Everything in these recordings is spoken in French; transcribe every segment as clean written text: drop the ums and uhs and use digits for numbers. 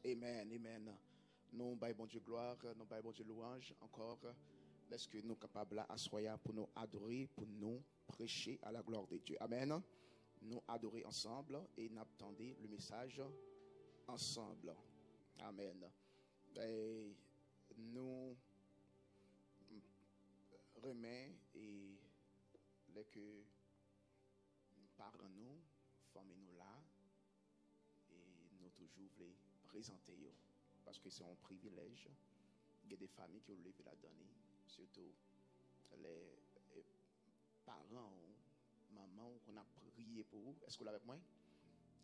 Amen, amen. Nous baillons bon Dieu gloire, nous baillons bon Dieu louange encore. Est-ce que nous sommes capables d'asseoir pour nous adorer, pour nous prêcher à la gloire de Dieu. Amen. Nous adorer ensemble et nous attendre le message ensemble. Amen. Et nous remet et les que parents nous, famille nous là et nous toujours voulons présenter eux parce que c'est un privilège. Il y a des familles qui ont levé la donne, surtout les parents, maman qu'on a prié pour vous. Est-ce que vous l'avez avec moi?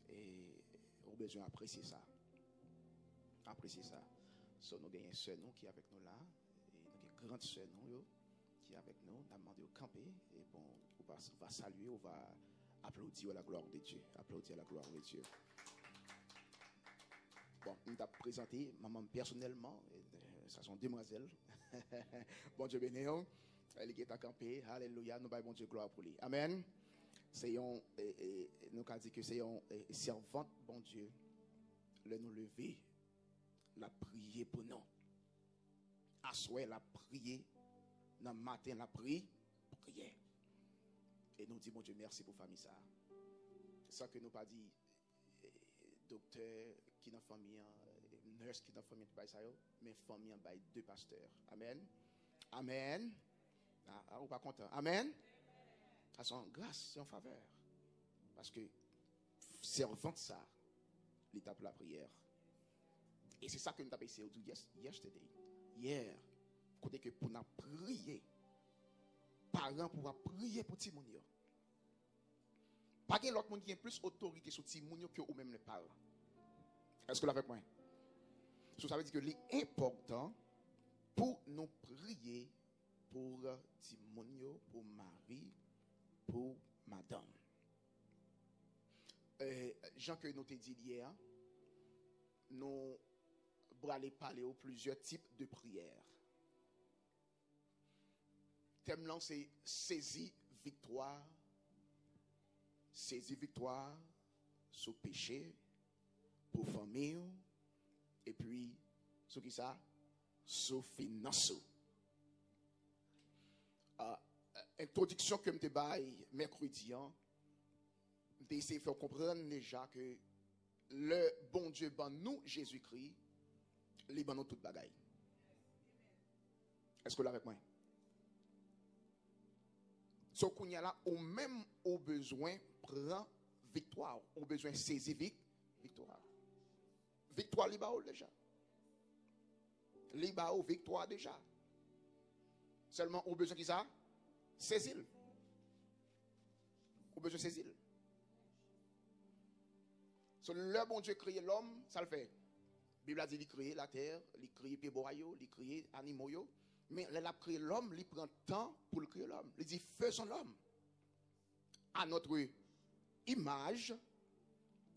Et on a besoin d'apprécier ça. Apprécier ça. So, nous avons une sœur qui est avec nous là. Et nous avons une grande sœur qui est avec nous. On a demandé au camper. Et bon, on va saluer, on va applaudir à la gloire de Dieu. Applaudir à la gloire de Dieu. Bon, nous avons présenté maman personnellement. Ça sont demoiselles. Bon Dieu béni. Elle est à camper. Alléluia. Nous avons bon Dieu gloire pour lui. Amen. C'est nous avons dit que c'est une servante, bon Dieu. Nous lever. La prier pour nous. Assoir la prier. Dans le matin, la prière. Et nous disons, bon Dieu, merci pour la famille ça. C'est ça que nous pas dit, docteur qui dans la famille, nurse qui dans la famille, mais famille en bail deux pasteurs. Amen. Amen. Ah, ou pas content. Amen. À son grâce, c'est en faveur. Parce que servant de ça, l'état pour la prière. Et c'est ça que nous avons essayé de dire yesterday. Hier, côté que pour nous prier, parents pour prier pour Timounio. Pas que l'autre monde qui a plus autorité sur Timounio que vous-même les parents. Est-ce que vous l'avez avec moi? Ça veut dire que l'important pour nous prier pour Timounio, pour Marie, pour Madame. Jean que nous t'ai dit hier, nous pour aller parler aux plusieurs types de prières. Thème là, c'est saisie victoire sur péché, pour famille, et puis, sur qui ça? Sur finance. Introduction que je te baille mercredi, je essayé de faire comprendre déjà que le bon Dieu, ben nous, Jésus-Christ, les ban nous toute bagaille. Est-ce que vous l'avez avec moi? So qu'on y a là, ou même au besoin prend victoire, au besoin saisir victoire. Victoire libao déjà. Libao victoire déjà. Seulement au besoin qui ça? Saisir. Au besoin saisir. So le bon Dieu créé l'homme, ça le fait. La Bible a dit qu'il crée la terre, il crée les bois, il crée les animaux. Mais il a créé l'homme, il prend temps pour le créer l'homme. Il dit faisons l'homme à notre image,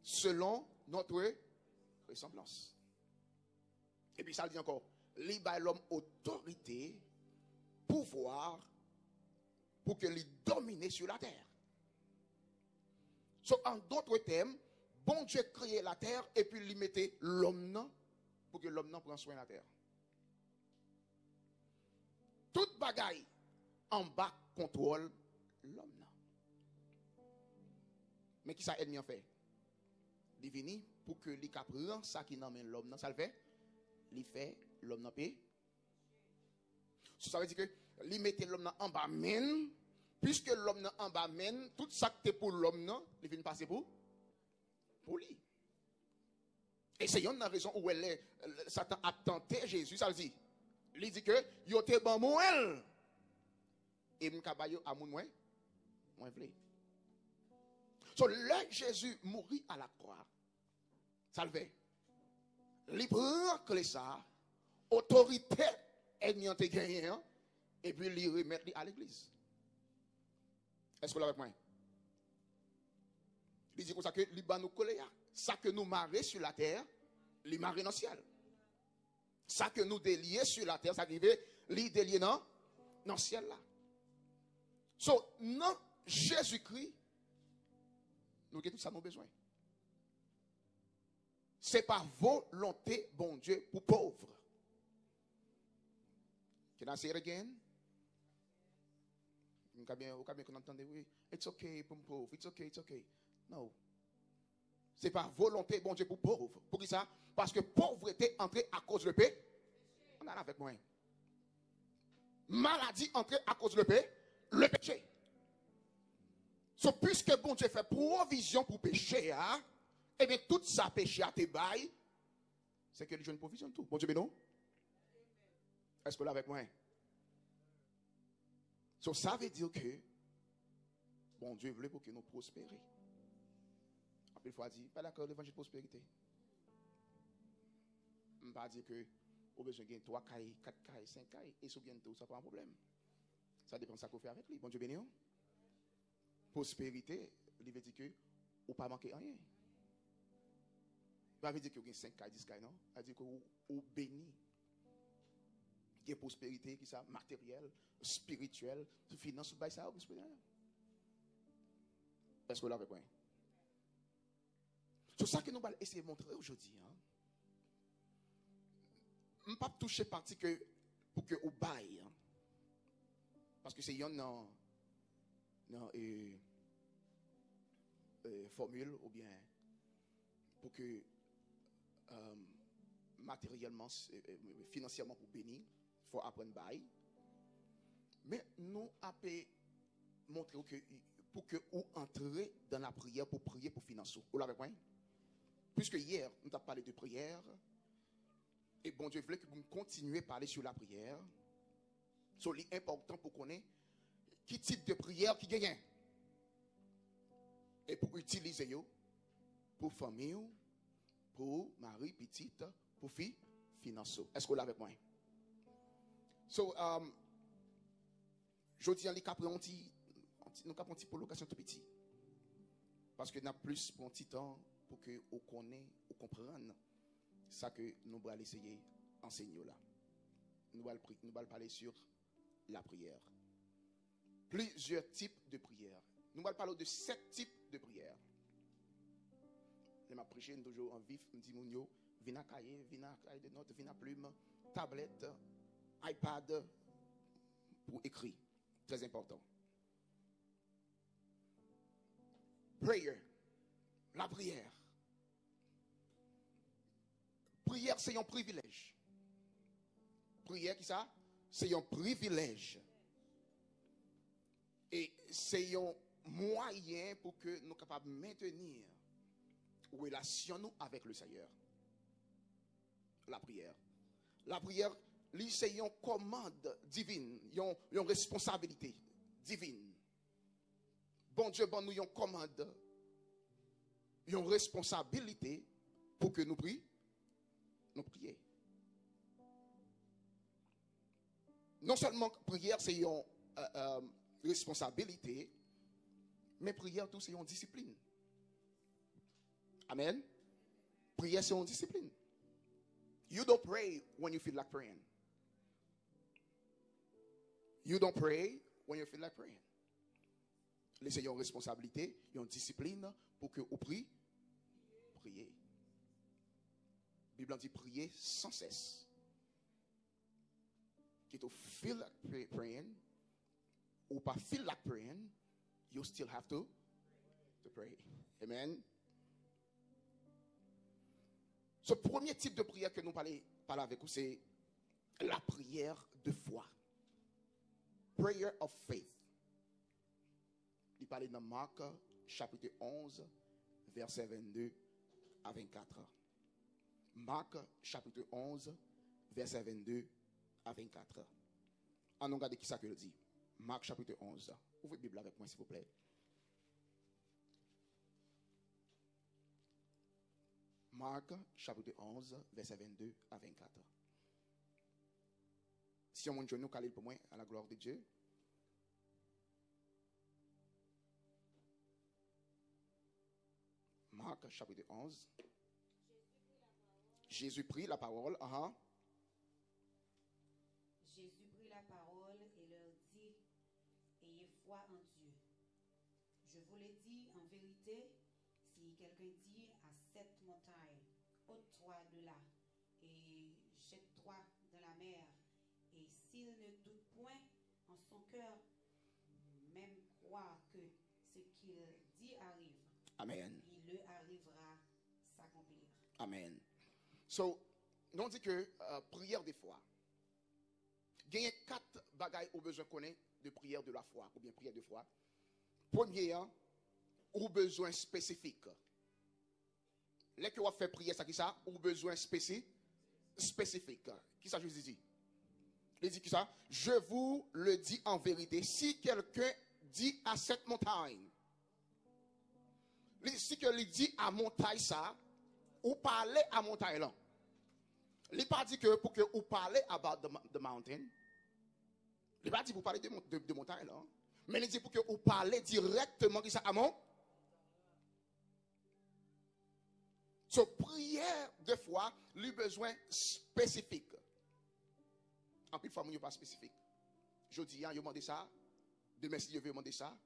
selon notre ressemblance. Et puis ça dit encore, il a l'homme autorité, pouvoir, pour que il domine sur la terre. So, en d'autres termes, bon Dieu créé la terre et puis il mettait l'homme pour que l'homme prenne soin de la terre. Toute bagaille en bas contrôle l'homme. Mais qui ça ennemi en fait? Il vient pour que il prenne ça qui n'emmène l'homme. Ça le fait? Il fait l'homme en paix. Ça veut dire que il mettait l'homme en bas mène. Puisque l'homme en bas mène, tout ça qui est pour l'homme, il vient passer pour lui. Et c'est une raison où Satan a tenté Jésus, ça le dit. Il dit que yo te ban mouel et m'kabayo a moun moins vle. So là Jésus mourit à la croix. Ça le fait. Il prend que ça autorité ennemi te gagné et puis il remet à l'église. Est-ce que vous l'avez avec moi? Il dit comme ça que il ban nous coller ça que nous marrer sur la terre, il marrer dans le ciel. Ça que nous délier sur la terre, ça arrive, il délier dans le ciel là. So, non, Jésus-Christ, nous avons tout ça nos besoins. C'est pas volonté, bon Dieu, pour pauvre. Can I say it again? Vous avez bien entendre, oui. It's okay pour pauvre. It's okay, it's okay. Non. C'est pas volonté, bon Dieu, pour pauvre. Pour qui ça? Parce que pauvreté entrée à cause de paix. On a là avec moi. Maladie entrée à cause de paix. Le péché. So, puisque bon Dieu fait provision pour péché, hein, et bien tout ça péché à tes bails, c'est que Dieu une provision de tout. Bon Dieu, mais non? Est-ce que là avec moi? So, ça veut dire que bon Dieu voulait pour que nous prospérions. Après, il faut dire, pas d'accord, l'évangile de prospérité. Je ne vais pas dire que au besoin de 3 cailles, 4 cailles, 5 cailles, et si bientôt, ça pas un problème. Ça dépend de ce qu'on fait avec lui. Bon Dieu béni. Prospérité, il veut dire que vous pas manquer rien. Ça veut dire que vous avez 5 cailles, 10 cailles, non? Ça veut dire que vous béni. Il y a prospérité, qui ça, matérielle, spirituelle, finance, ça, vous ne est-ce que là, avec moi? C'est ça que nous allons essayer de montrer aujourd'hui. Hein? Je ne vais pas toucher partie que pour que vous baille. Hein? Parce que c'est une formule ou bien pour que matériellement, financièrement pour bénir, il faut apprendre bail. Mais nous avons montré que pour que vous entrez dans la prière pour prier pour financer. Vous l'avez compris? Puisque hier, nous avons parlé de prière. Et bon Dieu voulait que vous continuiez à parler sur la prière. C'est important pour connaître quel type de prière qui gagne. Et pour utiliser yo, pour famille, pour mari, petite, pour fille, financer. Est-ce que vous l'avez avec moi? So, je dis à l'écapre, nous avons un petit prolongation tout petit. Parce que nous avons plus pour un petit temps pour que vous connaissiez, vous compreniez ça que nous allons essayer d'enseigner là. Nous allons parler sur la prière. Plusieurs types de prières. Nous allons parler de 7 types de prières. Je m'a prêché toujours en vif, je dis mounio, vina cahier de notes, vina plume, tablette, iPad pour écrire. Très important. Prayer. La prière. Prière, c'est un privilège. Prière, qui ça? C'est un privilège. Et c'est un moyen pour que nous soyons capables de maintenir une relation avec le Seigneur. La prière. La prière, c'est une commande divine, une responsabilité divine. Bon Dieu, bon nous une commande, une responsabilité pour que nous prions. Nous prions. Non seulement prière, c'est une responsabilité, mais prière, tout, c'est une discipline. Amen. Prière, c'est une discipline. You don't pray when you feel like praying. You don't pray when you feel like praying. Laissez une responsabilité, une discipline pour que vous priez. Priez. La Bible dit prier sans cesse. If you feel like praying, or pas feel like praying, you still have to pray. Amen. Ce premier type de prière que nous parlons avec vous, c'est la prière de foi. Prayer of faith. Il parlait dans Marc, chapitre 11, verset 22 à 24. Marc, chapitre 11, verset 22 à 24. On regarde qui ça que le dit. Marc, chapitre 11. Ouvrez la Bible avec moi, s'il vous plaît. Marc, chapitre 11, verset 22 à 24. Si on monte nous calé pour moi, à la gloire de Dieu. Marc, chapitre 11. Jésus prit la parole. Jésus prit la parole et leur dit, ayez foi en Dieu. Je vous l'ai dit en vérité, si quelqu'un dit à cette montagne, jette-toi dans la mer. Et s'il ne doute point en son cœur, même croire que ce qu'il dit arrive, Amen. il le arrivera s'accomplir. Amen. So, nous dit que prière des fois. Il y a 4 bagailles au besoin connaître de prière de la foi, ou bien prière de foi. Premier, au besoin spécifique. Là que on fait prière, ça qui ça? Au besoin spécifique. Qui ça je vous dis? Il dit qui ça? Je vous le dis en vérité. Si quelqu'un dit à cette montagne, si quelqu'un dit à montagne ça, ou parler à montagne là. Il n'a pas dit que pour que vous parlez about the mountain. Il n'a pas dit pour parler de montagne là. Mais il dit pour que vous parlez directement qui ça à mon. So, prière de foi, lui besoin spécifique. En plus, famille pas spécifique. Je dis, il demande ça. Demain, si je veux demander ça.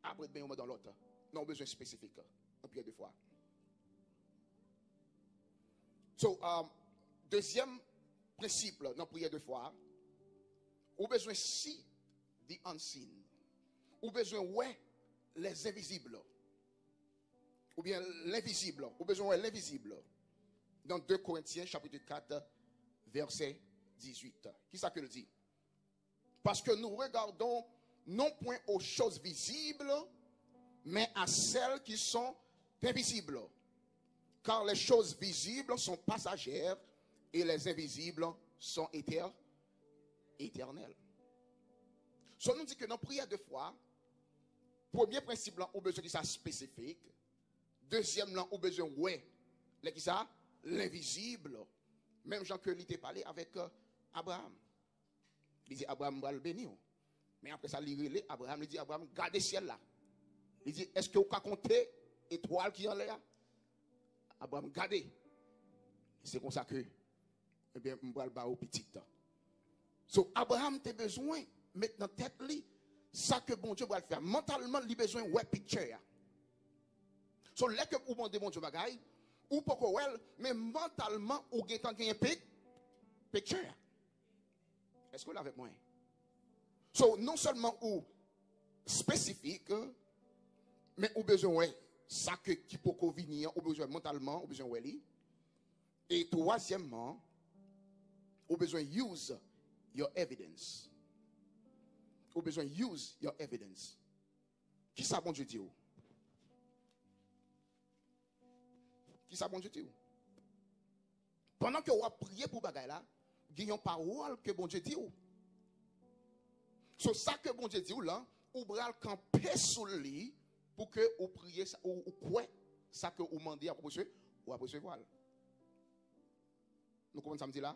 Après, ben, on dans l'autre. Non, besoin spécifique. En prière de foi. So, deuxième principe dans la prière de foi, ou besoin si the unseen, ou besoin ouais les invisibles, ou bien l'invisible, ou besoin ouais l'invisible. Dans 2 Corinthiens chapitre 4 verset 18. Qui ça que le dit? Parce que nous regardons non point aux choses visibles, mais à celles qui sont invisibles. Car les choses visibles sont passagères et les invisibles sont éternelles. So, nous dit que dans la prière de foi, premier principe, on a besoin de ça spécifique. Deuxième, on a besoin de ça l'invisible. Même Jean que l'était parlé avec Abraham. Il dit Abraham va le bénir. Mais après ça, il dit Abraham, gardez le ciel là. Il dit, est-ce que vous pouvez compter étoiles qui en l'air? Abraham, gardez. C'est comme ça que, eh bien, je vais le faire au petit temps. So, Abraham a besoin, maintenant, tête li, ça que bon Dieu va le faire. Mentalement, il a besoin de picture. So, là que vous demandez bon Dieu bagaille, ou pas well, mais mentalement, ou gagnez un picture. Est-ce que vous l'avez avec moi? So, non seulement ou spécifique, mais ou besoin ça que qui peut venir, ou besoin mentalement, ou besoin ouais. Et troisièmement, ou besoin use your evidence. Ou besoin use your evidence. Qui ça bon Dieu dit? Qui ça bon Dieu dit? Pendant que vous priez pour bagaille là, il y a une parole que bon Dieu dit. So ça que bon Dieu dit là, ou bral camper sous lui pour que vous priez ou quoi ça que vous demandez à recevoir. Nous comprenons ça me dit là?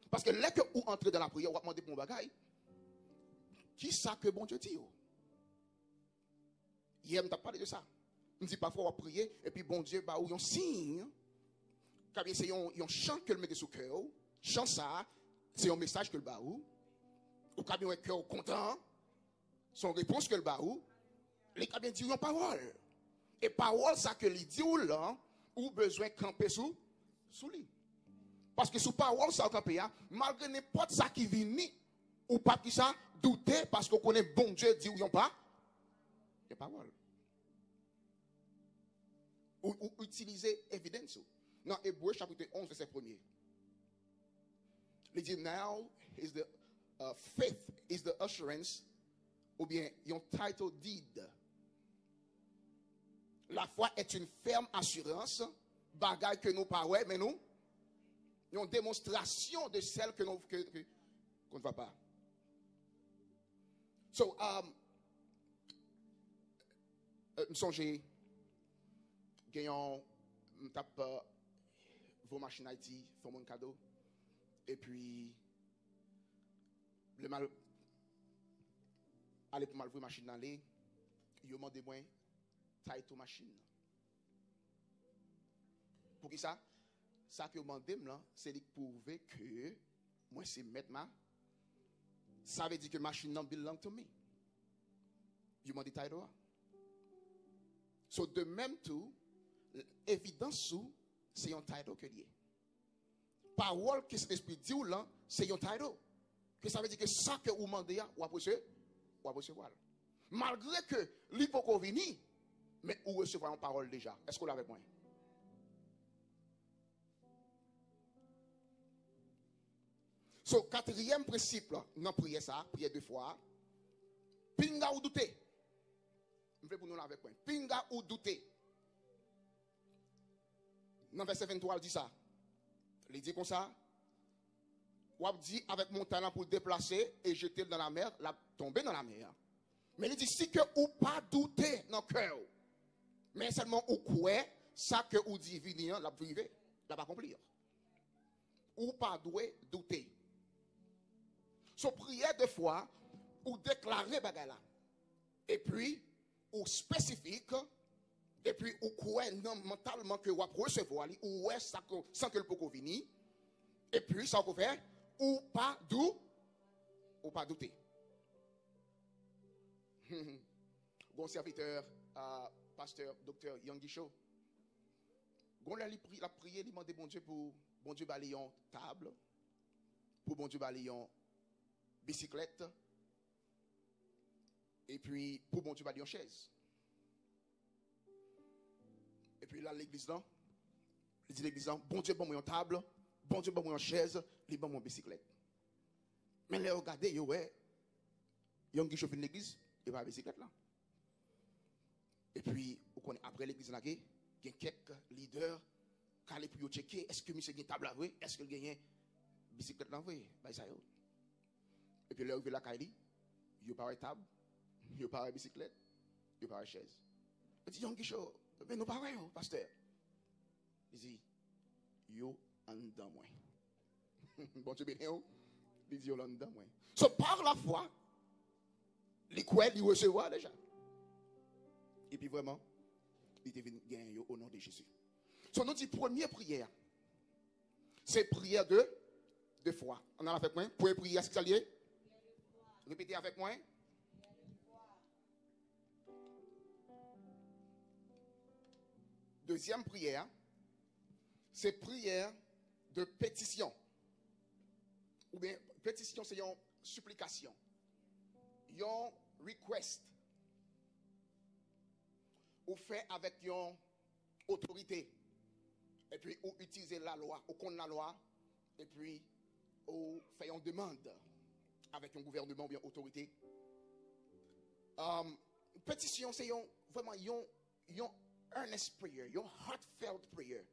Parce que là que vous entrez dans la prière, vous demandez pour un bagaille. Qui ça que bon Dieu dit? Hier, on t'a parlé de ça. On dit parfois on va prier et puis bon Dieu bah ou un signe. Car bien c'est un chant que le met sous cœur. Chant ça, c'est un message que le bah ou quand bien un cœur content, son réponse que le bah ou les cas bien dit une parole. Et parole ça que lui dit ou là ou besoin camper sous lui. Parce que sous parole ça camper malgré n'importe ça qui vient ou pas qui ça douter parce qu'on connaît bon Dieu dit ou yon pas il y a parole. Ou utiliser évidence. Dans Hébreux chapitre 11 verset 1er. Il dit now is the faith is the assurance ou bien yon title deed. La foi est une ferme assurance, bagaille que nous pas ouais mais nous une démonstration de celle que nous qu'on ne va pas. So me songez gagnant tape vos machines Haïti font mon cadeau et puis le mal aller pour mal voir machine dans les yo demandé moi taille to machine pour qui ça que demandé là c'est de prouver que moi c'est mettre ma ça veut dire que machine non belong to me you demandé taille to. So de même tout évidence sous c'est un title que lié. parole que cet esprit dit ou là, c'est un title. Que ça veut dire que ça que vous demandez, ou recevoir. Malgré que l'hypocrisie vient, mais vous recevez une parole déjà. Est-ce que vous l'avez avec moi? So, quatrième principe, non prier ça, prier 2 fois. Pinga ou douter. Je vais pour nous avec moi. Pinga ou douter. Dans verset 23, il dit ça. Il dit comme ça. Ou dit avec mon talent pour le déplacer et jeter dans la mer, la tomber dans la mer. Mais il dit si que ou pas douter dans le cœur. Mais seulement ou quoi, ça que ou dit venir, la privé, la va accomplir. Ou pas douter. So prière 2 fois, ou déclarer bagala. Et puis, ou spécifique, et puis ou quoi non mentalement que vous recevoir, ou ouais ça sans que le peut venir. Et puis ça vous fait ou pas douter. Bon serviteur, pasteur, docteur Yonggi Cho. Gon la prière, il demande bon Dieu pour bon Dieu balayon table, pour bon Dieu balayon bicyclette, et puis pour bon Dieu balayon chaise. Et puis là l'église là, il dit l'église là, bon Dieu bon moi table, bon Dieu bon moi chaise, il bon moi bicyclette. Mais là regardez yo ouais, Yonggi Cho fin l'église, il va bicyclette là. Et puis après l'église là, il y a quelques leaders qui allaient pour checker est-ce que monsieur a une table à vrai, est-ce qu'il a une bicyclette là vrai, bah ça yo. Et puis là il la Kaili, il pas une table, il pas une bicyclette, il pas une chaise. Il dit Yonggi Cho, mais nous pas ouais pasteur. Il dit yo en dedans moi. Bon Dieu béni, il dit yo en dedans moi. So par la foi, les quoi il recevoir déjà. Et puis vraiment, il est venu gagner au nom de Jésus. So nous dit première prière, c'est prière de foi. On en a fait moins. Pour prière, c'est ça lié? Répétez avec moi. Deuxième prière, c'est prière de pétition. Ou bien, pétition, c'est une supplication. Une request. Ou fait avec une autorité. Et puis, ou utiliser la loi, ou contre la loi. Et puis, ou fait une demande avec un gouvernement ou bien autorité. Pétition, c'est vraiment une earnest prayer, une heartfelt prayer.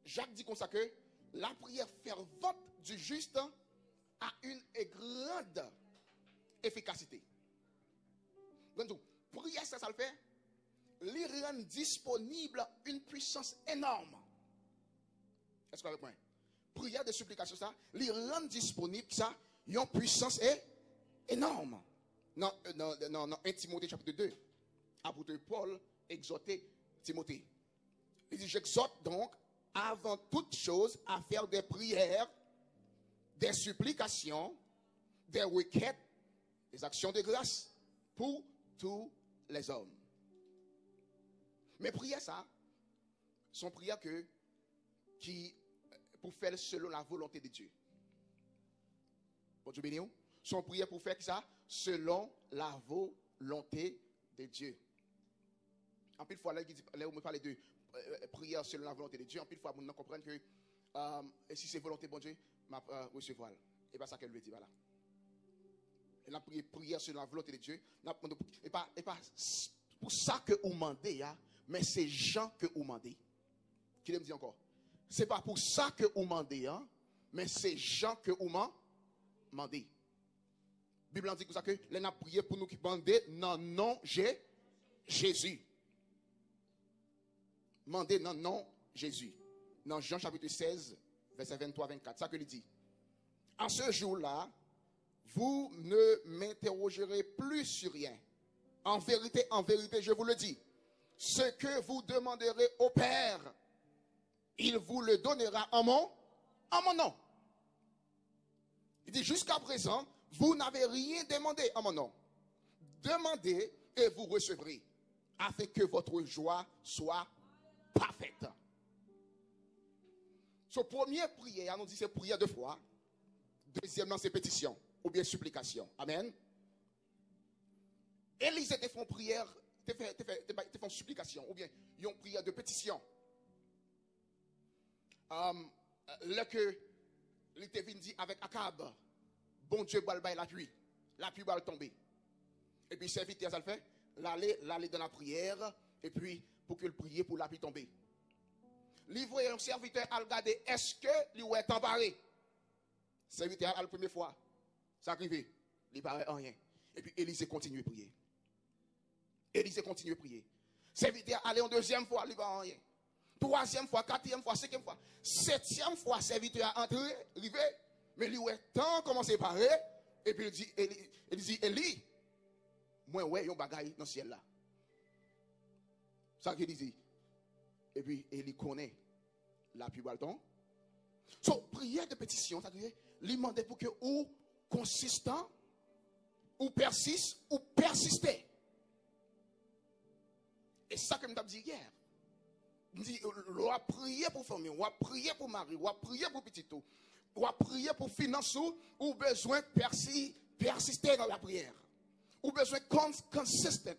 Jacques dit comme ça que la prière fervente du juste a une grande efficacité. Donc, prière, ça le fait. Il rend disponible une puissance énorme. Est-ce que vous avez compris? Prière de supplication, ça, il rend disponible ça, une puissance énorme. Non, 1 Timothée chapitre 2. Apôtre Paul exhortait Timothée. Il dit, j'exhorte donc avant toute chose à faire des prières, des supplications, des requêtes, des actions de grâce pour tous les hommes. Mais prières ça, sont prières qui pour faire selon la volonté de Dieu. Bon Dieu béni, sont prières pour faire ça selon la volonté de Dieu. En plus de fois, là, on me parle de prière selon la volonté de Dieu. En plus de fois, on comprend que si c'est volonté de bon Dieu, ma recevoir. Et pas ça qu'elle veut dire. Voilà. Et la prière selon la volonté de Dieu. Et pas pour ça que vous demandez, mais c'est Jean que vous demandez. Qui me dit encore? C'est pas pour ça que vous demandez, mais c'est Jean que vous demandez. La Bible dit comme ça que les a prié pour nous qui demandent non, non, Jésus. Mandez non, non, Jésus. Dans Jean chapitre 16, verset 23-24, ça que il dit. En ce jour-là, vous ne m'interrogerez plus sur rien. En vérité, je vous le dis. Ce que vous demanderez au Père, il vous le donnera en mon nom. Il dit, jusqu'à présent, vous n'avez rien demandé en mon nom. Demandez et vous recevrez, afin que votre joie soit parfaite. Son premier prière, nous dit c'est prière 2 fois. Deuxièmement, c'est pétition ou bien supplication. Amen. Élisée te font prière, te font supplication ou bien ils ont prière de pétition. Là que il te vient dit avec Akab, bon Dieu va le la pluie va tomber. Et puis serviteur ça le fait, l'aller dans la prière et puis pour que le prier pour la pluie tomber. Livre un serviteur à regarder est-ce que lui est embarré. Serviteur à la première fois, ça arrive, il paraît rien. Et puis Élisée continue à prier. Élisée continue à prier. Serviteur allait en deuxième fois, il va rien. Troisième fois, quatrième fois, cinquième fois, septième fois, serviteur a entré, arrivé, mais lui est temps commencé à parler, et puis il dit, Élie, moi ouais, il y a un bagaille dans le ciel là. Ça qu'il dit. Et puis Élie connaît la pluie bâton. So, prière de pétition, ça veut dire, lui demander pour que ou consistant, ou persiste, ou persister. Et ça que je dit hier. On va prier pour famille, on va prier pour mari, on va prier pour petit tout, on va prier pour finance ou besoin persister dans la prière. Ou besoin consistent.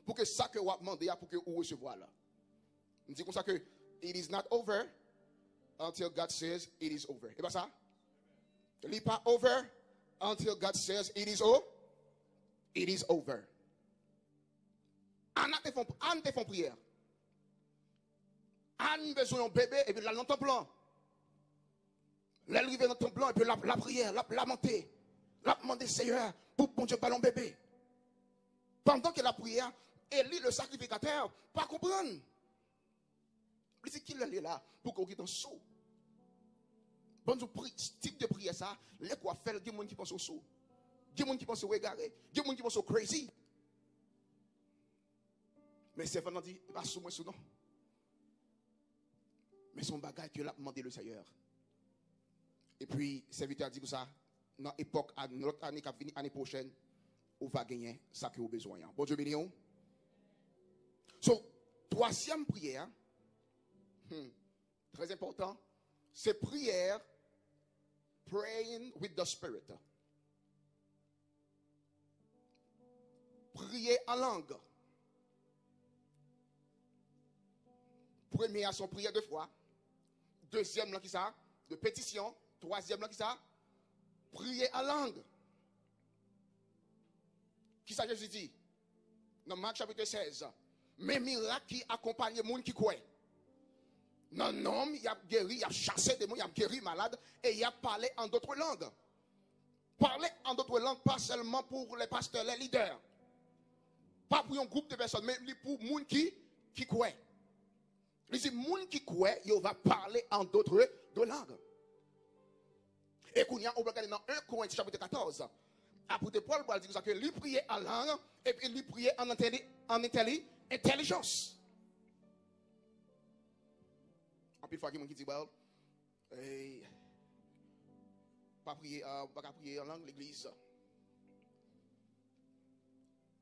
Pour que ça que on va demander pour que vous recevoir là. On dit comme ça que it is not over until God says it is over. Et bien ça? Il n'est pas over until God says it is over. It is over. Anne te font prière. Anne besoin d'un bébé et puis là dans ton plan. Là arrive dans ton plan et puis la prière, la lamenter, la demander Seigneur pour bon Dieu pas un bébé. Pendant que la prière, Élie le sacrificateur pas comprendre. Il dit qu'il est là pour qu'on ait un sou. Bon type de prière ça, les quoi faire, il y a des gens qui pensent au sou. Il y a des gens qui pensent au égaré, il y a des gens qui pensent au crazy. Mais c'est vraiment dit, pas sous moi sous non. Mais son bagage que l'a demandé le Seigneur. Et puis, le serviteur a dit comme ça, dans l'époque, notre année qui va venir, l'année prochaine, on va gagner ça que vous avez besoin. Bon Dieu béni. So, troisième prière, très important, c'est prière, praying with the Spirit. Prier en langue. Première, son prière 2 fois. Deuxième, là, qui ça? De pétition. Troisième, là, qui ça? Prier en langue. Qui ça, Jésus dit? Dans Marc chapitre 16. Mais miracle qui accompagne les gens qui croient. Non, homme, il a guéri, il a chassé des gens, il a guéri malade et il a parlé en d'autres langues. Parler en d'autres langues, pas seulement pour les pasteurs, les leaders. Pas pour un groupe de personnes, mais pour les gens qui croient. Il dit, les gens qui croient, ils vont parler en d'autres langues. Et qu'on y a, on va regarder dans 1 Corinthiens chapitre 14. Apôtre Paul va dire que lui priait en langue et puis lui priait en intelligence. En plus, il faut qu'il dit, pas prier en langue l'église.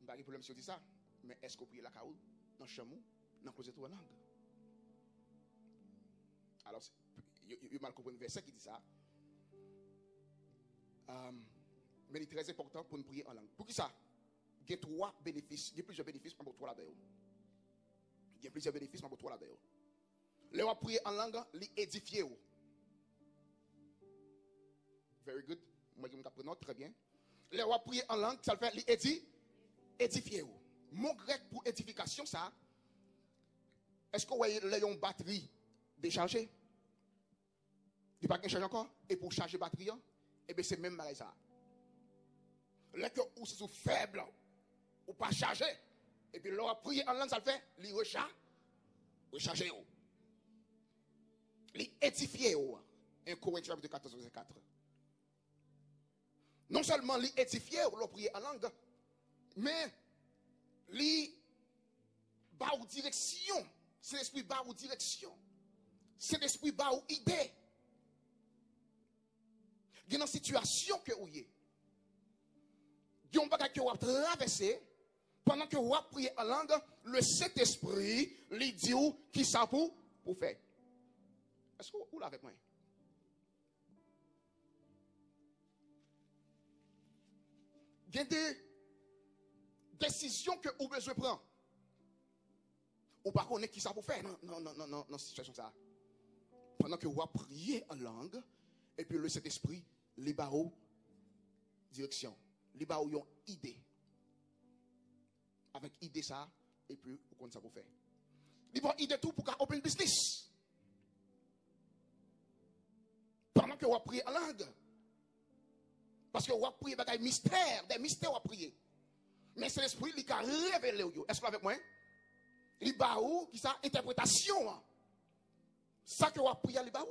Il n'y a pas de problème si on dit ça. Mais est-ce qu'on prie la caoule, dans le chamou, dans la cause de la langue? Alors, il y a mal compris un verset qui dit ça. Mais il est très important pour nous prier en langue. Pour qui ça? Il y a 3 bénéfices. Il y a plusieurs bénéfices pour 3 là-dedans. Il y a plusieurs bénéfices pour 3 là-dedans. Le va prier en langue, l'édifier. Very good. Moi, je me très bien. Le va prier en langue, ça le fait l'édifier. Mon grec pour édification, ça. Est-ce que vous voyez une batterie déchargée? Il n'y a pas de charge encore. Et pour charger la batterie, eh bien, c'est même ça. Là que vous êtes faible, ou pas chargé, et puis l'on a prié en langue, ça le fait, il recharger. Il édifier. 1 Corinthiens chapitre 14, verset 4. Non seulement il édifier, l'on prier en langue, mais il bat aux direction. C'est l'esprit bat aux direction. C'est l'esprit bat aux idées. Il y a une situation que vous avez. Il y a un bagage que vous avez traversé. Pendant que vous avez prié en langue, le Saint-Esprit lui dit qui ça pour faire. Est-ce que vous l'avez avec moi? Il y a des décisions que vous besoin prendre. Ou pas connaître qui ça pour faire. Non, situation ça. Pendant que vous priez en langue, et puis le Saint-Esprit, libère direction. Libère une idée. Avec idée ça, et puis vous connaissez ça pour faire. Libère idée tout pour qu'on open business. Pendant que vous priez en langue. Parce que vous priez des mystères vous priez. Mais c'est l'esprit qui a révélé. Est-ce que vous avec moi? Libère qui ça interprétation. Ça que vous priez libère.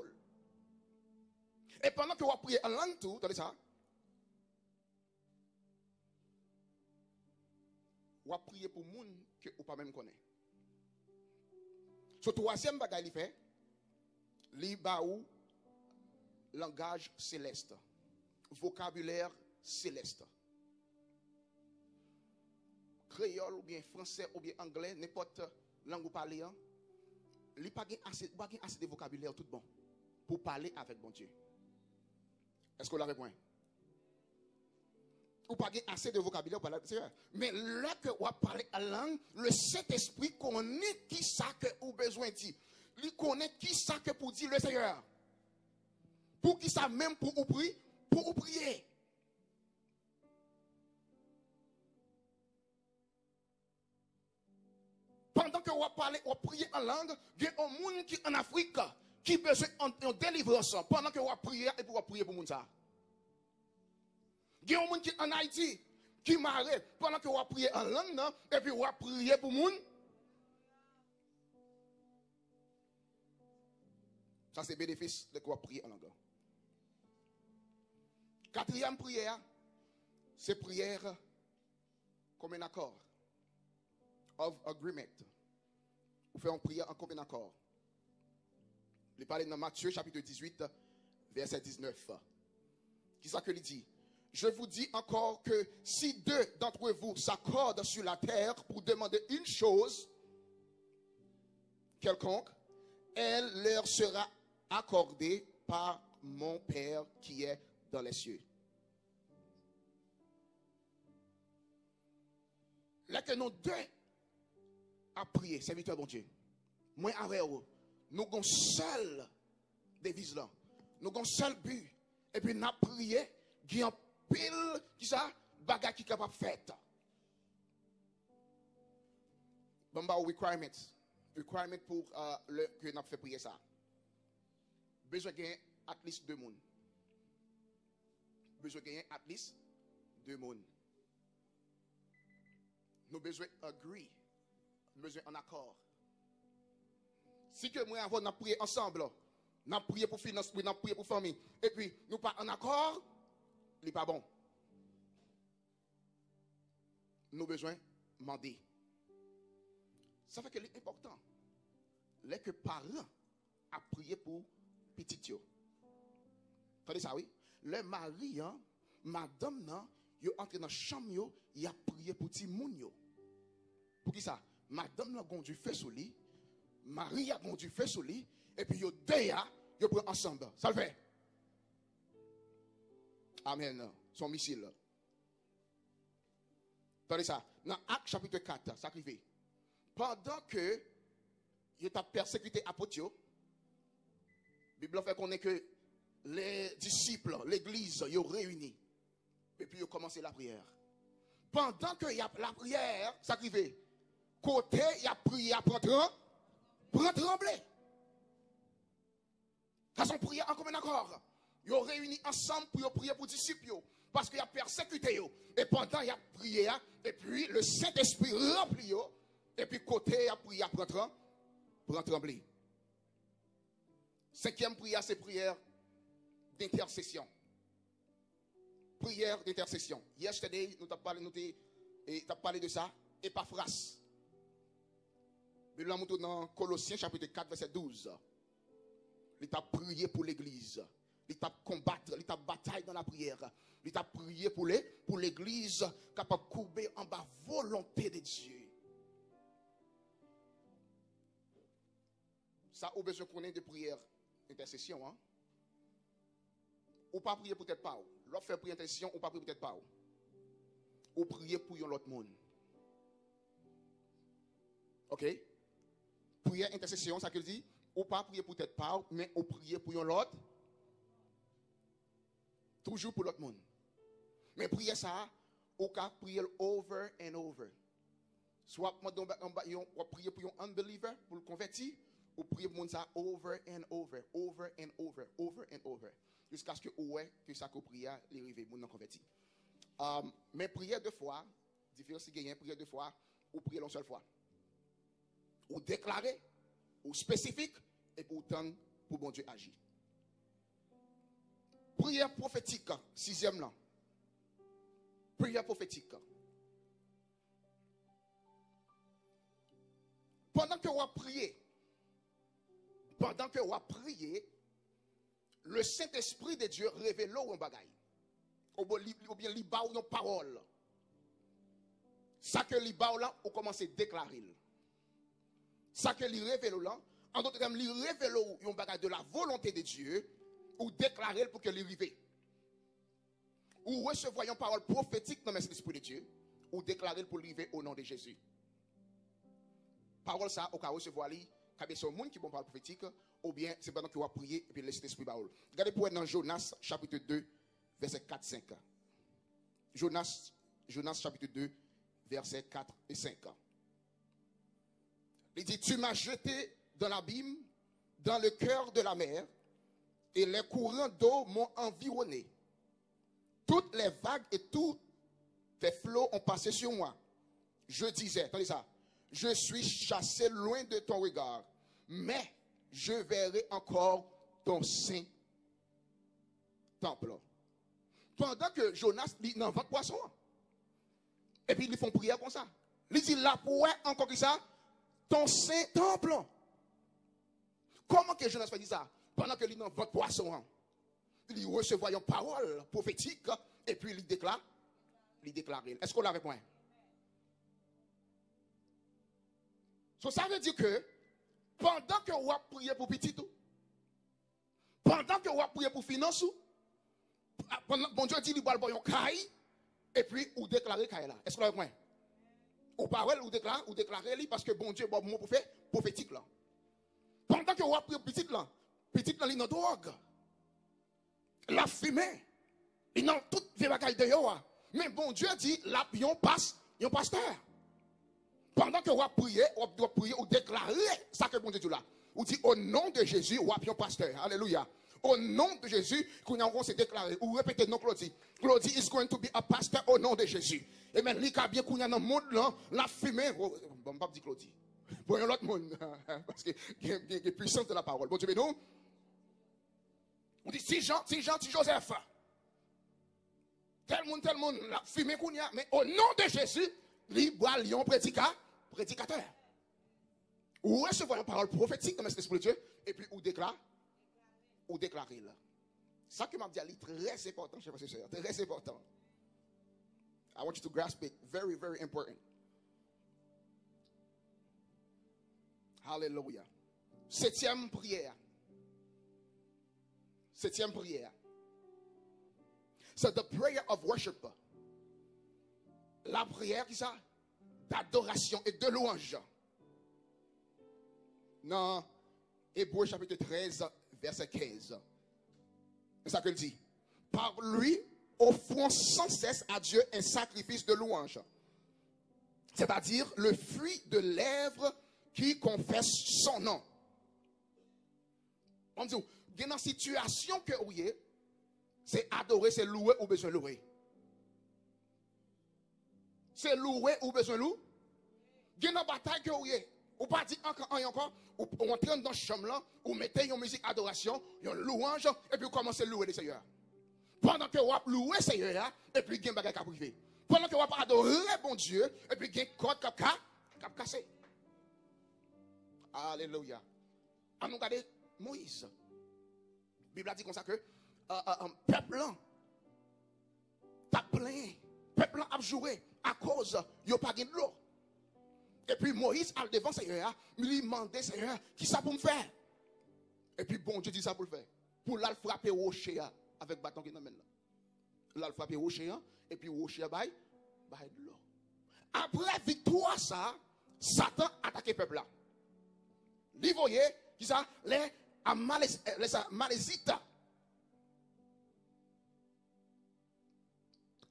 Et pendant que vous priez en langue tout, attendez ça. Vous priez pour les gens que vous ne pas même connaître. Ce troisième bagage, il fait, libère langage céleste, vocabulaire céleste. Créole ou bien français ou bien anglais, n'importe langue vous parlez, il n'y a pas assez de vocabulaire tout bon pour parler avec bon Dieu. Est-ce que vous l'avez point? Ou pas assez de vocabulaire pour parler avec Seigneur. Mais là que vous parlez en langue, le Saint-Esprit connaît qui ça que vous besoin de dire. Il connaît qui ça que pour dire le Seigneur. Pour qui ça même pour vous prier, pour vous prier. Pendant que vous parlez, vous priez en langue, il y a un monde qui en Afrique qui a besoin de délivrance. Pendant que vous priez et vous priez pour le monde ça. Il y a un monde qui en Haïti qui m'arrête pendant que vous priez en langue et puis vous priez pour le monde. Ça c'est le bénéfice de quoi prier en langue. Quatrième prière, c'est prière comme un accord. Of agreement. Vous faites une prière en commun accord. Il parle dans Matthieu chapitre 18, verset 19. Qui ça que il dit? Je vous dis encore que si deux d'entre vous s'accordent sur la terre pour demander une chose quelconque, elle leur sera accordée par mon Père qui est dans les cieux. Là que nous deux à prier, serviteur bon Dieu. Moi avec vous, nous avons seul devise là. Nous avons seul but. Et puis nous prié, il y a un pile qui ça bagage qui capable faire. Bon bah requirement pour le que nous fait prier ça. Besoin de gagner at least 2 monde. Besoin de gagner at least 2 monde. Nous besoin agree. Besoin en accord. Si que moi avant nous prier ensemble, nous prier pour finance, nous prier pour famille, et puis nous pas en accord, il n'est pas bon. Nous besoin demander. Ça fait que c'est important. Les que parents a prié pour petit yo. Attendez ça oui. Le mari, madame nan, yo entre dans la chambre yo, il a prié pour petit moun yo. Pour qui ça? Madame a gondu fait sous lui, Marie a gondu fait sous lui, et puis yo deux yo prend ensemble. Ça le fait. Amen. Son missile. Attendez ça. Dans Actes chapitre 4, ça arrive. Pendant que yo t'a persécuté apôtre yo, Bible fait qu'on est que les disciples, l'église, yo réunis. Et puis yo commencé la prière. Pendant que y a la prière, ça arrive. Côté, il a prié à prendre trembler. Quand on prie en commun accord, ils ont réuni ensemble pour prier pour les disciples. Parce qu'il a persécuté. Et pendant il a prié, et puis le Saint-Esprit remplit. Et puis côté, il a prié à prendre trembler. Cinquième prière, c'est prière d'intercession. Prière d'intercession. Yesterday, nous avons parlé de ça. Et pas phrase. Mais là, nous dans Colossiens chapitre 4, verset 12. Il t'a prié pour l'église. Il t'a combattre, il t'a bataille dans la prière. Il t'a prié pour l'église capable de couper en bas volonté de Dieu. Ça, au besoin qu'on ait de prière intercession, hein? Ou pas prier peut-être pas. L'autre fait prier intercession, ou pas prier peut-être pas. Ou prier pour l'autre monde. OK? Prière intercession, ça que dit, ou pas prier pour peut-être pas, mais ou prier pour l'autre. Toujours pour l'autre monde. Mais prier ça, ou qu'à prier over and over. Soit prier pour un unbeliever, pour le convertir, ou prier pour ça over and over, over and over, over and over. Jusqu'à ce que ouais que ça que prière les arrive mon non converti. Mais prier deux fois, différence gagne prier deux fois ou prier une seule fois. Ou déclarer ou spécifique et pourtant pour bon Dieu agir. Prière prophétique, sixième là. Prière prophétique. Pendant que vous priez, le Saint-Esprit de Dieu révèle un bagaille. Ou bien il ba une parole. Ça que il ba là, on commence à déclarer. Ça que il révèle là, en d'autres termes, il révèle un bagaille de la volonté de Dieu ou déclarer pour que l'arrive. Ou recevoir une parole prophétique dans l'Esprit de Dieu ou déclarer pour l'arriver au nom de Jésus. Parole ça, au cas où recevoir lui, quand c'est un monde qui bon parole prophétique, ou bien c'est pendant que vous va prier et puis laisser l'esprit parole. Regardez pour être dans Jonas chapitre 2, verset 4-5. Jonas chapitre 2, verset 4 et 5. Il dit, tu m'as jeté dans l'abîme, dans le cœur de la mer, et les courants d'eau m'ont environné. Toutes les vagues et tous tes flots ont passé sur moi. Je disais, attendez ça, je suis chassé loin de ton regard, mais je verrai encore ton saint temple. Pendant que Jonas dit dans votre poisson, et puis ils font prière comme ça. Il dit là pour encore que ça, ton saint temple. Comment que Jonas fait dire ça? Pendant que il dans votre poisson, il recevoir une parole prophétique et puis il déclare. Est-ce qu'on l'a avec moi? So, ça veut dire que pendant que vous priez pour petit tout, pendant que vous priez pour finance, bon Dieu dit il va le caille et puis vous déclarez caille là. Est-ce que vous avez avec moi? Ou parole ou déclarer parce que bon Dieu bon mot pour faire prophétique là. Pendant que vous priez petit là il dans drogue. La fumée. Il dans toute vie bagaille de yo. Mais bon Dieu dit la pion passe, un pasteur. Pendant que vous priez, ou déclarer ça que bon Dieu dit là. Ou dit au nom de Jésus, ou un pasteur. Alléluia. Au nom de Jésus, qu'on a se déclaré. Ou répétez non, Claudie. Claudie is going to be a pastor au nom de Jésus. Et même, il y a bien qu'on a dans le monde là, la fumée. Bon, pas dire Claudie. Pour l'autre monde. Parce qu'il y a puissance de la parole. Bon Dieu, mais nous, on dit si Jean, si Joseph. Tel monde, la fumée qu'on y a. Mais au nom de Jésus, il boit lion prédicateur. Ou recevoir une parole prophétique dans l'esprit de Dieu, et puis ou déclarer là. Ça que m'a dit est très important, chers frères et sœurs, très important. I want you to grasp it, very, very important. Hallelujah. Septième prière. C'est the prayer of worship. La prière qui ça? D'adoration et de louange. Dans Hébreux chapitre 13, verset 15. C'est ça qu'il dit. Par lui, offrons sans cesse à Dieu un sacrifice de louange. C'est-à-dire le fruit de lèvres qui confesse son nom. On dit, il y a une situation que vous avez, c'est adorer, c'est louer ou besoin de louer. C'est louer ou besoin de louer. Il y a une bataille que vous avez. Ou pas dire encore, ou entrer dans la chambre là, ou mettez une musique adoration, une louange, et puis vous commencez à louer le Seigneur. Pendant que vous louez le Seigneur, et puis il y a un bagage qui a privé. Pendant que vous adorez bon Dieu, et puis il y a un code qui a cassé. Alléluia. On nous regarde Moïse. La Bible a dit comme ça que peuple t'a plaint, peuple a joué à cause il n'y a pas de l'eau. Et puis Moïse, al devant Seigneur, lui demandait Seigneur, qui ça pour me faire? Et Et puis bon Dieu dit ça pour le faire. Pour là, frapper rocher avec bâton qui est dans la main. Là, frapper rocher, et puis rocher bail de l'eau. Après victoire, ça, Satan attaque le peuple là. Vous voyez, qui ça? Les Amalécites.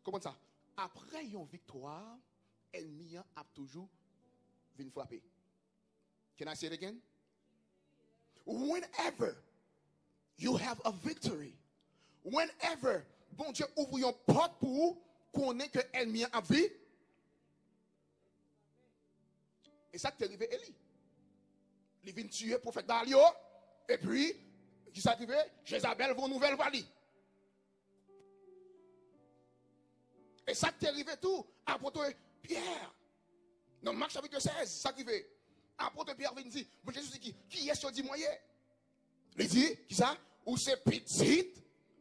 Comment ça? Après une victoire, l'ennemi a toujours venu frapper. Can I say it again? Whenever you have a victory, whenever bon Dieu ouvre une porte pour vous, connaît que l'ennemi a vu. Et ça qui est arrivé, Élie. Il vient tuer le prophète Balio. Et puis, qui s'est arrivé? Jézabel vont nouvelle valie. Et ça qui est arrivé tout, apôtre Pierre. Dans Marc chapitre 16, ça qui arrivé. Apôtre Pierre vient dire, bon Jésus dit qui est-ce dit moyen? Il dit, qui ça? Ou c'est petit,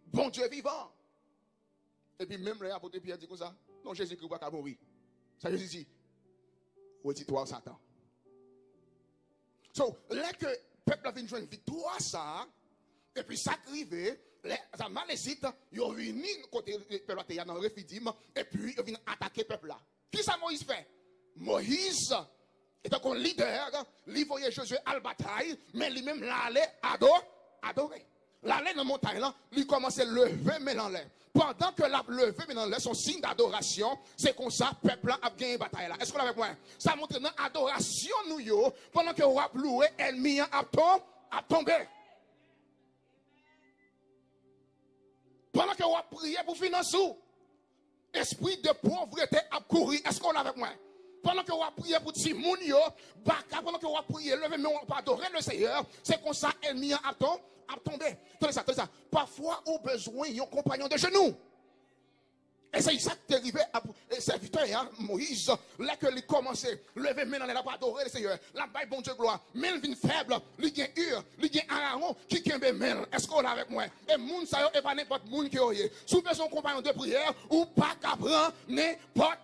bon Dieu vivant. Et puis même l'apôtre Pierre dit comme ça, non Jésus-Christ va pas mourir. Ça Jésus dit, retire-toi Satan. So, là que le peuple a venu jouer une victoire, ça, et puis ça arrivé, les Amalécites, ils ont venu côté le peuple dans le Rephidim, et puis ils ont venu attaquer le peuple là. Qui ça Moïse fait? Moïse est un leader, il voyait Josué à la bataille, mais lui-même l'allait adorer. L'allait dans la montagne là, il commençait à lever mais dans l'air. Pendant que la levé mais dans l'air, son signe d'adoration, c'est comme ça, le peuple a gagné une bataille là. Est-ce que vous l'avez avec moi? Ça montre dans l'adoration nous yo, pendant que vous avez loué, l'ennemi a tombé. Pendant que vous avez prié pour financer, esprit de pauvreté a couru. Est-ce que vous l'avez avec moi? Pendant que vous avez prié pour Timoun yo, pendant que vous avez prié, levé mais on pas adorer le Seigneur, c'est comme ça, l'ennemi a tombé. Attendez ça. Parfois, on a besoin d'un compagnon de genoux. Et c'est ça qui est arrivé à serviteur Moïse. Là que il commençait, lever maintenant, il n'a pas adoré le Seigneur. La baille, bon Dieu, gloire. Mais il vient faible, il vient Ur, il vient Aaron qui vient Mel. Est-ce qu'on est avec moi? Et moun ça et pas n'importe moun qui est. Si vous avez un compagnon de prière, ou pas qu'à prendre n'importe.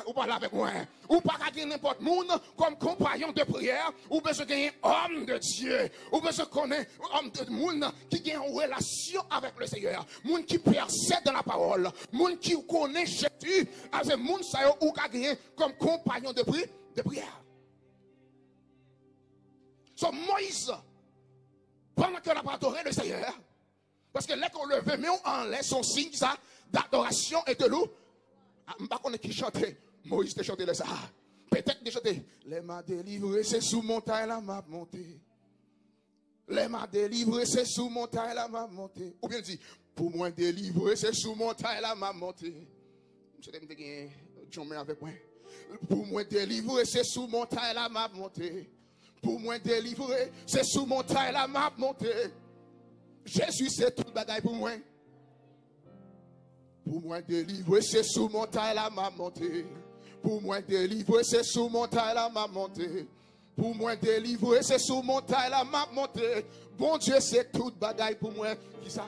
Ou pas là avec moi. Ou pas qu'à gagner n'importe monde comme compagnon de prière. Ou besoin de gagner homme de Dieu. Ou besoin de connaître homme de monde qui gagne une relation avec le Seigneur. Monde qui percède dans la parole. Monde qui connaît Jésus. Avec monde ça ou qu'à gagner comme compagnon de prière. So Moïse, pendant qu'on n'a pas adoré le Seigneur, parce que là qu'on le veut, mais on laisse son signe ça d'adoration et de loup. Je ne sais pas qui chantait. Moïse te chanté ça. Peut-être de chanter. Les m'a délivré, c'est sous montagne la m'a monté. Les m'a délivré, c'est sous montagne la m'a monté. Ou bien dit, pour moi délivrer, c'est sous montagne la m'a monté. Je vais me avec moi. Pour moi délivrer, c'est sous montagne la m'a monté. Pour moi délivrer, c'est sous montagne la m'a monté. Jésus, c'est tout le bagaille pour moi. Pour moi délivrer, c'est sous montagne la m'a monté. Pour moi délivrer, c'est sous montagne la m'a monté. Pour moi délivrer, c'est sous montagne la m'a monté. Bon Dieu, c'est toute bagaille pour moi. Qui ça?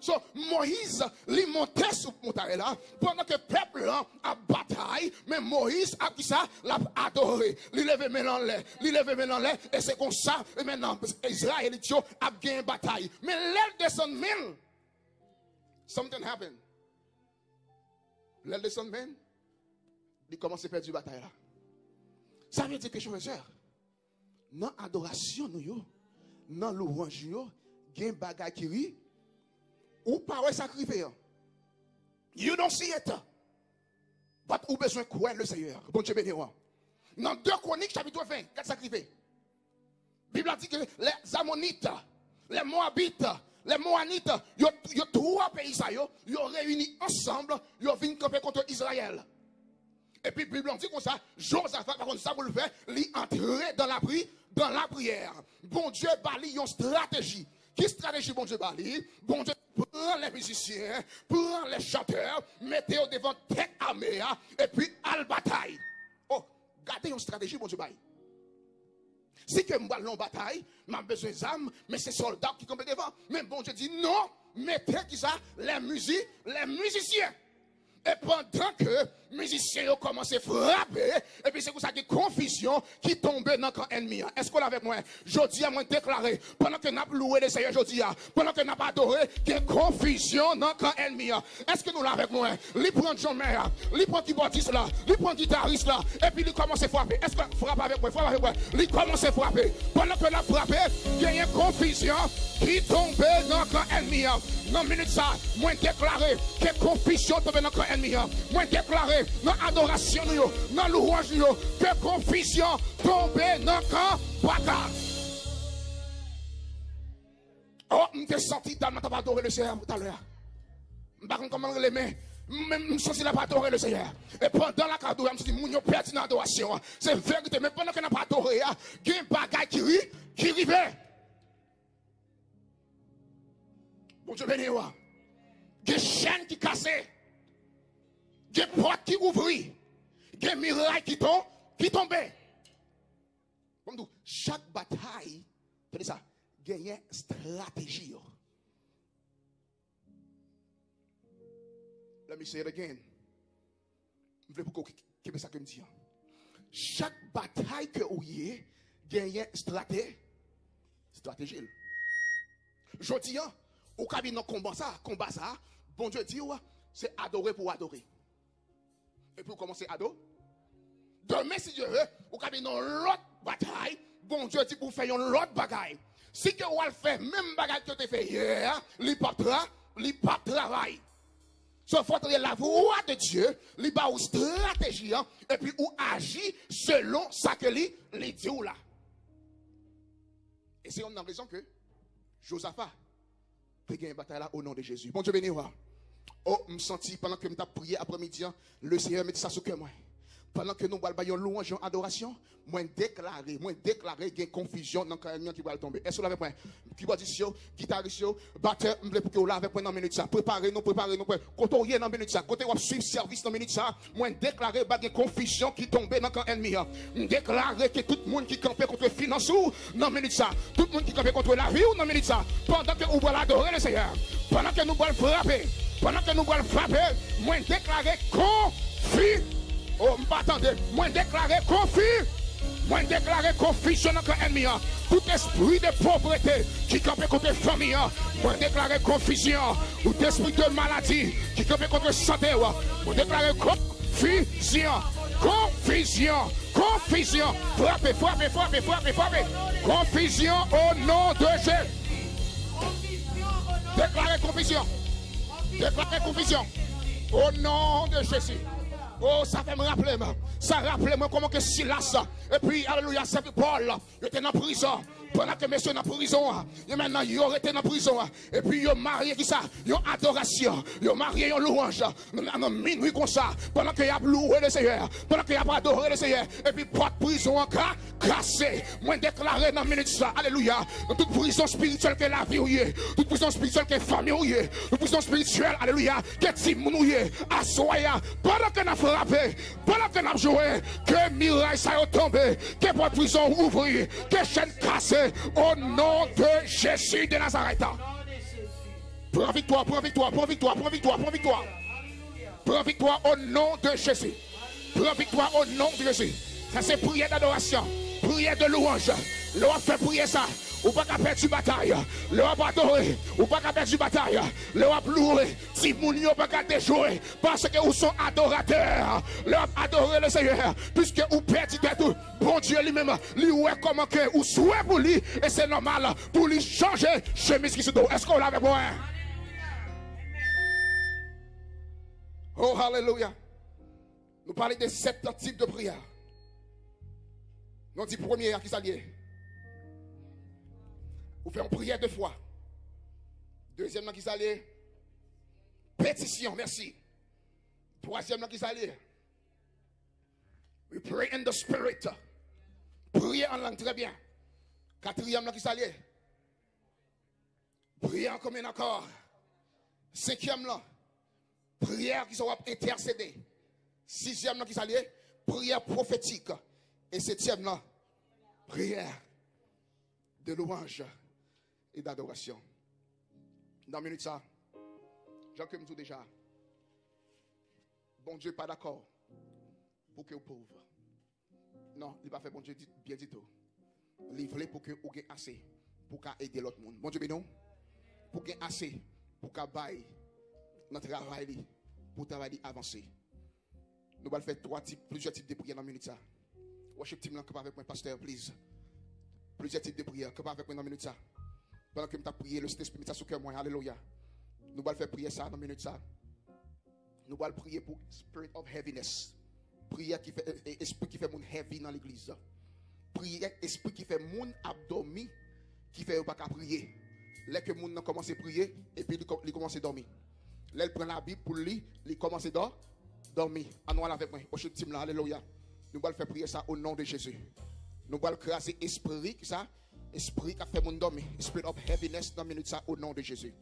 So, Moïse, il montait sur montagne là, pendant que le peuple là a bataille, mais Moïse a qui ça? L'a adoré. Il lève maintenant l'air, et c'est comme ça, et maintenant, Israël a gagné une bataille. Mais l'air descend même. Something happened. L'elle descend même. Il commence à perdre la bataille là. Ça veut dire que, frères et sœurs, dans l'adoration, dans l'orange, il y a un bagage qui rit, ou pas sacrifié. You don't see it. But ou besoin de croire le Seigneur. Bon Dieu béni. Dans 2 Chroniques, chapitre 20, 4 sacrifiés. La Bible a dit que les Ammonites, les Moabites, les Moanites, ils ont 3 pays, ils ont réuni ensemble, ils ont venu camper contre Israël. Et puis, la Bible dit comme ça, Josaphat, par contre, ça vous le fait, il est entré dans la prière. Bon Dieu, bali une stratégie. Quelle stratégie, bon Dieu, bali? Bon Dieu, prend les musiciens, prend les chanteurs, mettez-les devant tête armée, et puis à la bataille. Oh, gardez une stratégie, bon Dieu, bali. Si que je suis en bataille, je besoin d'armes, mais c'est soldats qui tombent devant. Mais bon Dieu dit non, mettez qui ça, les musiciens. Et pendant que musiciens ont commencé à frapper, et puis c'est pour ça qu'il y a confusion qui tombe dans le camp ennemi. Est-ce qu'on l'a avec moi? Je dis à moi déclaré, pendant que nous avons loué le Seigneur, je dis, pendant que nous avons adoré, qu'il y a confusion dans le camp ennemi. Est-ce que nous l'avons avec moi? Il prend John Mayer, il prend keyboardiste là, il prend guitariste là, et puis il commence à frapper. Est-ce que frappe avec moi? Frappe avec moi. Il commence à frapper. Pendant que nous avons frappé, il y a une confusion qui tombe dans le camp ennemi. Dans une minute ça, moi déclaré que confusion tombe dans le camp ennemi. Moi déclaré dans l'adoration, dans louange, que confusion tombe dans le camp bataille. Oh, je me senti dans ma adorer le Seigneur tout à l'heure. Je ne sais pas comment les mains. Même je me sens pas adorer le Seigneur. Et pendant la cadeau, je me suis dit, mon perdu dans l'adoration. C'est vérité. Mais pendant qu'on n'a pas adoré, il y a un bagage qui arrivait. Bon Dieu béni, il y a des chaînes qui cassaient. Des portes qui ouvraient. Des murailles qui tombaient. Comme tout, chaque bataille, tenez ça, gagne stratégie. Let me say it again. Je veux pour que ça que me dit. Chaque bataille que vous avez, gagne stratégie. Je dis, au cabinet combat ça, bon Dieu dit, c'est adorer pour adorer. Et pour commencer à adorer. Demain, si Dieu veut, au cabinet l'autre bataille, bon Dieu dit pour faire une autre bagaille. Si que vous fait même bagaille que tu fait hier, il pas travail. Sauf que la voix de Dieu, il va une stratégie, et puis ou agit selon ça que lui dit ou là. Et c'est une raison que Josaphat a gagné une bataille là au nom de Jésus. Bon Dieu béni. Oh, je me senti pendant que je prié après-midi, le Seigneur me dit ça sur que moi. Pendant que nous allons louange en adoration, moi déclarer, qu'il y a confusion dans le qui va tomber. Est-ce que vous l'avez pris? Qui va dire, guitariste, batteur, je veux pour que vous l'avez pris dans la minute ça. Préparez-nous. Quand on est dans la minute ça, quand on suivre service dans la minute ça, moi déclarer qu'il y a confusion qui tombe dans le ennemi. Déclarer que tout le monde qui campe contre le finance dans la minute ça, tout le monde qui campe contre la vie dans la minute ça, pendant que nous allons adorer le Seigneur, pendant que nous allons frapper, moi déclarer confusion. Oh, m'attendez, moi déclarer confusion dans l'ennemi. Tout esprit de pauvreté qui campe contre la famille, moi déclarer confusion. Tout esprit de maladie qui campe contre la santé, moi déclarer confusion. Frappez. Confusion au nom de Jésus. Déclarez confusion. Au nom de Jésus. Oh, ça fait me rappeler, comment que Silas, et puis, alléluia, c'est Paul, il était en prison. Pendant que monsieur est en prison, et maintenant, il aurait été en prison. Et puis, il a marié qui ça, il a adoration, il a marié une louange. Dans minuit comme ça, pendant qu'il a loué le Seigneur, pendant qu'il a adoré le Seigneur, et puis, porte prison encore cassée. Moi, déclaré dans minute ça, alléluia, dans toute prison spirituelle que la vie ou toute prison spirituelle que la famille ou toute prison spirituelle, alléluia, que Timoun ou assoya, pendant qu'on a frappé, pendant qu'on a joué, que miraille ça a tombé, que porte prison ouvrie, que chaîne cassée. Au nom de Jésus de Nazareth. Prends victoire au nom de Jésus. Prends victoire au nom de Jésus. Ça c'est prière d'adoration, prière de louange. L'on fait prier ça. Ou pas qu'à perdre du bataille. L'on va adorer. Ou pas qu'à perdre du bataille. L'on va louer. Si moun yo pas qu'à déjouer. Parce que vous sont adorateurs. L'on va adorer le Seigneur. Puisque vous perdez tout. Bon Dieu lui-même. Lui ouais comment que vous souhaitez pour lui. Et c'est normal pour lui changer chemise qui se doit. Est-ce qu'on l'a avec moi? Oh, alléluia. Nous parlons de 7 types de prières. Nous dit première qui s'allie. Vous faites une prière 2 fois. Deuxièmement qui s'allie. Pétition, merci. Troisièmement qui s'allie. We pray in the spirit. Prière en langue, très bien. Quatrièmement qui s'allie. Prière comme un accord. Cinquièmement. Prière qui sera intercédée. Sixièmement qui s'allie. Prière prophétique. Et septièmement. Prière de louange et d'adoration. Dans une minute ça, Jean que me dit déjà, bon Dieu pas d'accord pour que vous pauvres. Non, il va faire bon Dieu bien dit tout. Il voulait pour que vous ayez assez pour aider l'autre monde. Bon Dieu, mais non. Pour gagner assez pour qu'à bailler notre travail pour travailler avancer. Nous allons faire plusieurs types de prières dans la minute. Worship team là, que avec moi, pasteur, please. Plusieurs types de prières, que avec moi dans la minute. Pendant que je prié, le Saint-Esprit met ça sous cœur moi. Alléluia. Nous allons faire prier ça dans la minute. Nous allons prier pour spirit of heaviness. Prière qui fait esprit qui fait mon heavy dans l'église. Prière esprit qui fait mon abdomen qui fait pas qu'à prier. Là que moun commence à prier et puis il commence à dormir. Là il prend la Bible pour lui, il commence à dormir. Anoual avec moi. Au team là, alléluia. Nous allons faire prier ça au nom de Jésus. Nous allons craser esprit ça, esprit qui a fait mon dormir, spirit of heaviness dans minute ça au nom de Jésus.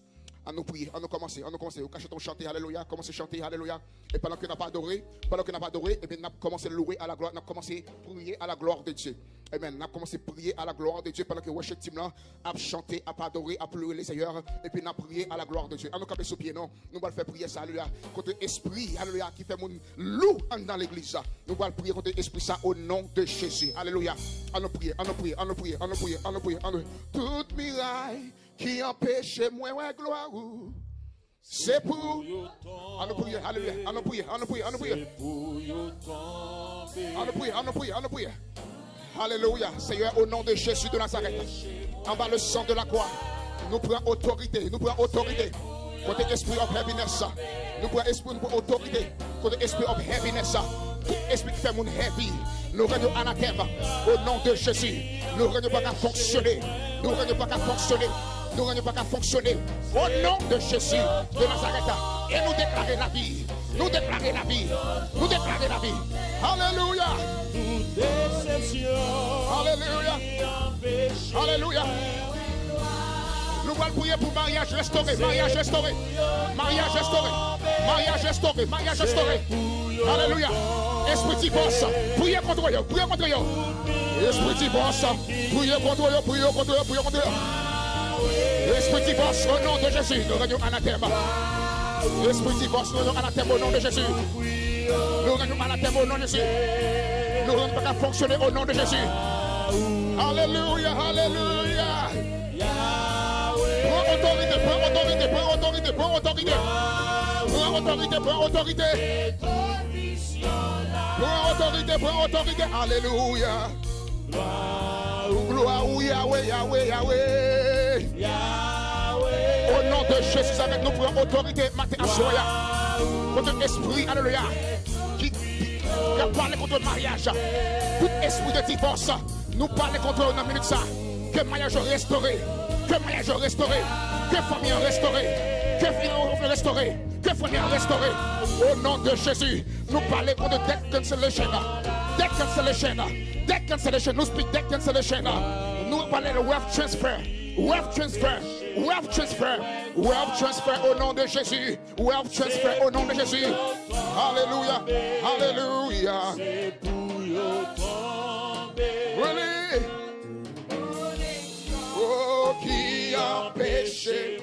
À nous prier, à nous commencer, Vous cachez ton chanter, alléluia, commencez à chanter, alléluia. Et pendant que n'a pas adoré, et bien nous avons commencé à louer à la gloire, nous avons commencé à prier à la gloire de Dieu. Amen. Nous avons commencé à prier à la gloire de Dieu pendant que worship team là a chanté, a adoré, a loué les Seigneurs, et puis nous avons prié à la gloire de Dieu. À nous camper sous pied, non. Nous allons faire prier ça, alléluia, contre esprit, alléluia, qui fait mon loup dans l'église. Nous allons prier contre esprit ça au nom de Jésus. Alléluia. À nous prier, à nous prier, à nous prier, à nous prier, à nous prier, à nous. Toute miraille qui empêche moi ouais gloire c'est pour à nous prier alléluia à nous prier à nous prier à nous prier à nous prier à nous prier à nous prier alléluia Seigneur au nom de Jésus de Nazareth en bas le sang de la croix nous prenons autorité côté esprit of heaviness nous prenons esprit pour autorité côté esprit of heaviness tout esprit qui fait mon heavy nous rendons anathème au nom de Jésus nous rendons pas qu'à fonctionner nous rendons pas qu'à fonctionner nous ne pas qu'à fonctionner au nom de Jésus de Nazareth et nous déclarer la vie. Nous déclarer la vie. Nous déclarer la vie. Alléluia. Alléluia. Alléluia. Nous allons prier pour mariage restauré. Mariage restauré. Mariage restauré. Mariage restauré. Mariage restauré. Alléluia. Esprit divorce. Priez contre eux. Priez contre eux. Esprit divorce. Priez contre eux. Priez contre eux. Priez contre eux. Esprit divorce au nom de Jésus, nous rendons anathème. Esprit divorce, nous rendons anathème au nom de Jésus. Nous rendons anathème au nom de Jésus. Nous rendons pas qu'à fonctionner au nom de Jésus. Alléluia, alléluia. Prends autorité, prends autorité, prends autorité, prends autorité. Prends autorité, prends autorité. Prends autorité, prends autorité. Alléluia. Gloire, Yahweh, Yahweh, Yahweh. Au nom de Jésus, avec nous prenons autorité, matin à soya. Contre esprit, alléluia, qui parle contre le mariage. Tout esprit de divorce, nous parlons contre une minute ça. Que mariage restauré, que mariage restauré, que famille restaurée, que famille restaurée, que famille restaurée. Au nom de Jésus, nous parlons contre death cancellation. Death cancellation. Death cancellation. Nous speak death cancellation. Nous parlons de wealth transfer. Wealth transfer. Wealth transfer. Wealth transfer au nom de Jésus. Wealth transfer au nom de Jésus. Alléluia. Alléluia. Really? Oh, qui a péché?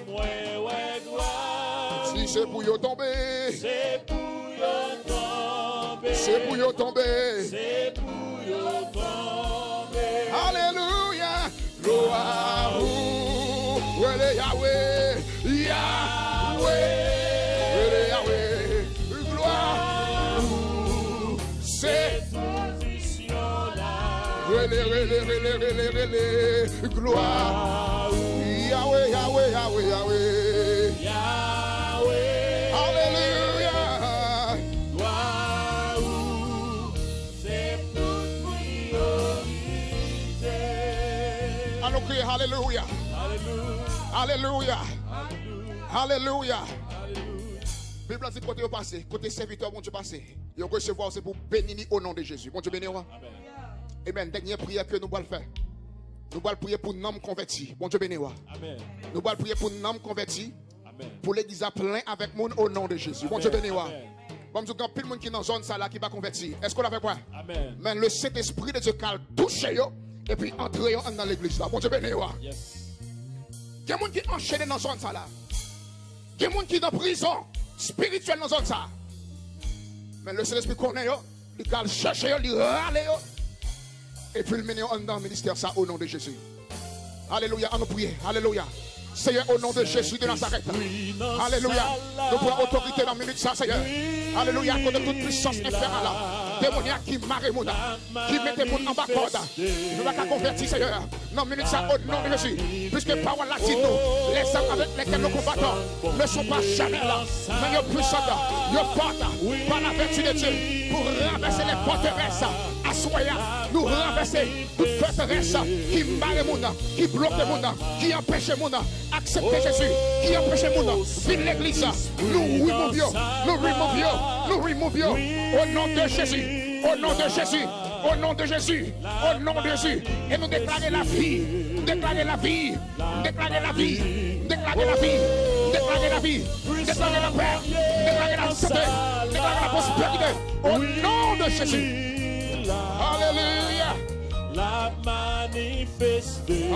Si c'est pour y tomber. C'est pour y tomber. C'est pour y tomber. C'est pour y tomber. Alléluia. Gloire. Wele Yahweh. Yahweh. Wele Yahweh. Gloire. C'est Wele gloire. Yahweh, Yahweh, Yahweh, Yahweh. Yahweh. Alléluia. Gloire. C'est toute priorité. Allons crier Alléluia. Alléluia. Alléluia. Bible dit côté au passé, côté serviteur, mon Dieu passé. Et on recevoir c'est pour bénir au nom de Jésus. Mon Dieu bénir. Amen. Amen. Dernière prière que nous allons faire. Nous allons prier pour nous convertis. Bon Dieu béni. Amen. Nous allons prier pour nous convertis. Amen. Pour l'église plein avec nous au nom de Jésus. Bon Dieu béni. Bon Dieu, quand plus de monde qui est dans zone ça là qui va convertir. Est-ce qu'on l'a fait quoi? Amen. Mais le Saint-Esprit de Dieu qui touche et puis entrer dans l'église là. Bon Dieu béni. Yes. Il y a des gens qui sont enchaînés dans zone ça là. Il y a des gens qui sont dans prison spirituelle dans zone ça. Mais le Saint-Esprit connaît. Il va chercher, il râler. Et puis il mène dans le ministère ça au nom de Jésus. Alléluia, on nous prie. Alléluia. Seigneur, au nom de Jésus de Nazareth. Alléluia. Nous prenons autorité dans la minute ça, Seigneur. Alléluia, à cause de toute puissance infernale. Démoniaque qui marre mon qui met mon en bas corde. Nous va convertir, Seigneur. Non, minute ça au nom de Jésus. Puisque parole là dit nous, les armes avec lesquelles nous combattons ne sont pas jamais là. Mais ils puissants, ils portent par la vertu de Dieu pour renverser les forteresses. Assoya, nous renverser toute forteresse qui marre mon qui bloque le monde, qui empêche le monde accepter Jésus, qui empêche le monde vivre l'église. Nous removions au nom de Jésus, au nom de Jésus, au nom de Jésus, au nom de Jésus. Et nous déclarer la vie, nous déclarer la vie, nous déclarer la vie, nous déclarer la vie, nous déclarer la vie, nous déclarer la paix, nous déclarer la santé, nous déclarer la prospérité, au nom de Jésus. Alléluia. La manifester.